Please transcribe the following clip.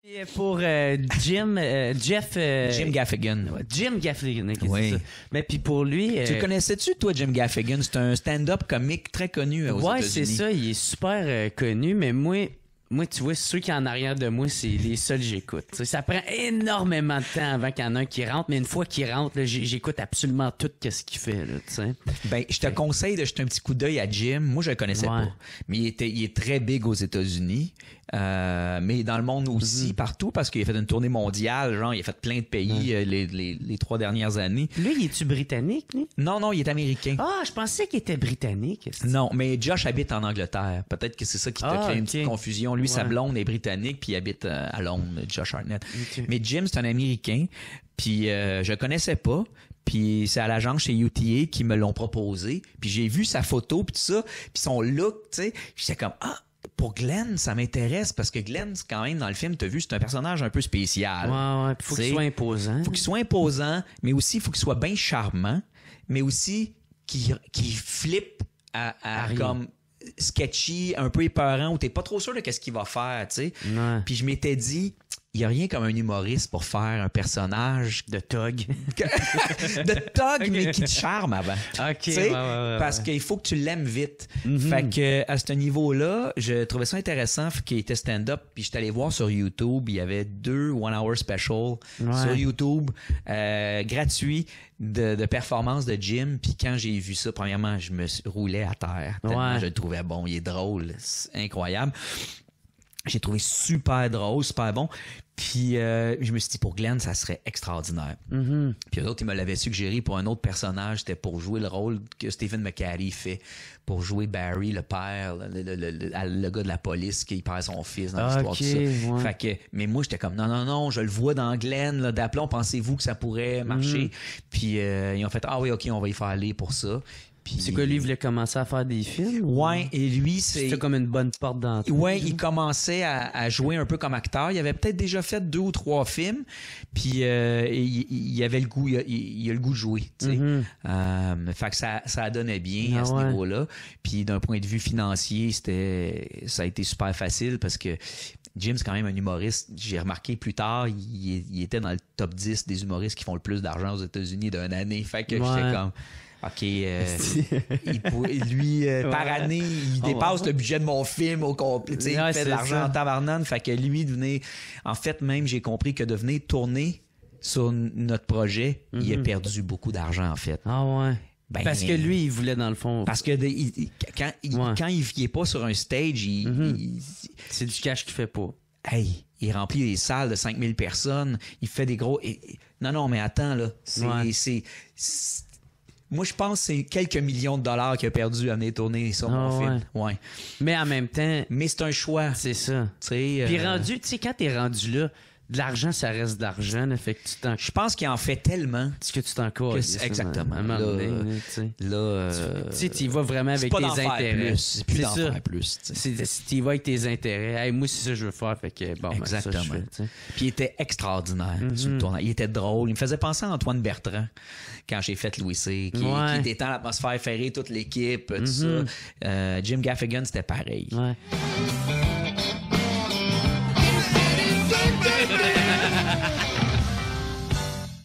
Et pour Jeff... Jim Gaffigan. Jim Gaffigan, Oui. c'est ça. Mais puis pour lui... Tu le connaissais-tu, toi, Jim Gaffigan? C'est un stand-up comique très connu aux ouais, États-Unis. c'est ça. Il est super connu, mais moi, tu vois, ceux qui en arrière de moi, c'est les seuls que j'écoute. T'sais, ça prend énormément de temps avant qu'il y en ait un qui rentre, mais une fois qu'il rentre, là, j'écoute absolument tout ce qu'il fait. Là, t'sais. Ben, je te conseille de jeter un petit coup d'œil à Jim. Moi, je le connaissais pas. Mais il est très big aux États-Unis. Mais dans le monde aussi, partout, parce qu'il a fait une tournée mondiale. Genre, il a fait plein de pays les 3 dernières années. Lui, il est-tu britannique, lui? Non, il est américain. Ah, je pensais qu'il était britannique. Non, mais Josh habite en Angleterre. Peut-être que c'est ça qui t'a créé une petite confusion. Lui, sa blonde est britannique, puis il habite à Londres, Josh Hartnett. Okay. Mais Jim, c'est un Américain, puis je connaissais pas. Puis c'est à l'agence chez UTA qui me l'ont proposé. Puis j'ai vu sa photo, puis tout ça, puis son look, tu sais. J'étais comme, pour Glenn, ça m'intéresse, parce que Glenn, c'est quand même, dans le film, t'as vu, c'est un personnage un peu spécial. Ouais, faut qu'il soit imposant. Faut qu'il soit imposant, mais aussi, faut qu'il soit bien charmant, mais aussi qu'il flippe à comme sketchy, un peu épeurant, où t'es pas trop sûr de qu'est-ce qu'il va faire, tu sais. Ouais. Puis je m'étais dit, il y a rien comme un humoriste pour faire un personnage de thug. Mais qui te charme avant. OK. Parce qu'il faut que tu l'aimes vite. Fait que à ce niveau-là, je trouvais ça intéressant qu'il était stand-up, puis j'étais allé voir sur YouTube, il y avait 2 one-hour special sur YouTube gratuits de performances de Jim, puis quand j'ai vu ça, premièrement, je me roulais à terre tellement je le trouvais bon, il est drôle, c'est incroyable. J'ai trouvé super drôle, super bon. Puis je me suis dit, pour Glenn, ça serait extraordinaire. Puis eux autres, ils me l'avaient suggéré pour un autre personnage. C'était pour jouer le rôle que Stephen McHattie fait. Pour jouer Barry, le père, le gars de la police qui perd son fils dans l'histoire de ça. Ouais. Fait que, mais moi, j'étais comme, non, je le vois dans Glenn, là, d'aplomb, pensez-vous que ça pourrait marcher? Puis ils ont fait, oui, OK, on va y faire aller pour ça. Puis, c'est quoi, lui, il voulait commencer à faire des films? Ouais, et lui, c'était comme une bonne porte d'entrée. Ouais, il commençait à jouer un peu comme acteur. Il avait peut-être déjà fait 2 ou 3 films, puis il avait le goût, il a le goût de jouer, tu sais. Fait que ça donnait bien à ce niveau-là. Puis d'un point de vue financier, ça a été super facile parce que Jim, c'est quand même un humoriste. J'ai remarqué plus tard, il était dans le top 10 des humoristes qui font le plus d'argent aux États-Unis d'une année. Fait que j'étais comme... OK, lui, par année, il dépasse le budget de mon film au complet. Il fait de l'argent en tabarnane. Fait que lui, venait... En fait, même, j'ai compris que de venir tourner sur notre projet, il a perdu beaucoup d'argent, en fait. Ah ouais? Ben, parce que lui, il voulait, dans le fond... Parce que quand il est pas sur un stage, c'est du cash qu'il fait pas. Hey, il remplit des salles de 5000 personnes. Il fait des gros... Non, mais attends, là. Moi, je pense que c'est quelques millions de dollars qu'il a perdu à venir tourner sur mon film. Ouais. Mais en même temps... Mais c'est un choix. C'est ça. Puis rendu, tu sais, quand t'es rendu là, de l'argent, ça reste d'argent. Fait que je pense qu'il en fait tellement. Que tu t'en cours. Exactement. Tu sais, tu y vas vraiment avec tes intérêts. C'est plus d'en faire plus. Tu y vas avec tes intérêts. Hey, moi, c'est ça que je veux faire. Fait que, bon, exactement. Ben, ça, puis il était extraordinaire sur le tournage. Il était drôle. Il me faisait penser à Antoine Bertrand quand j'ai fait Louis C. Qui détend l'atmosphère, ferrée toute l'équipe, tout ça. Jim Gaffigan, c'était pareil. Ouais.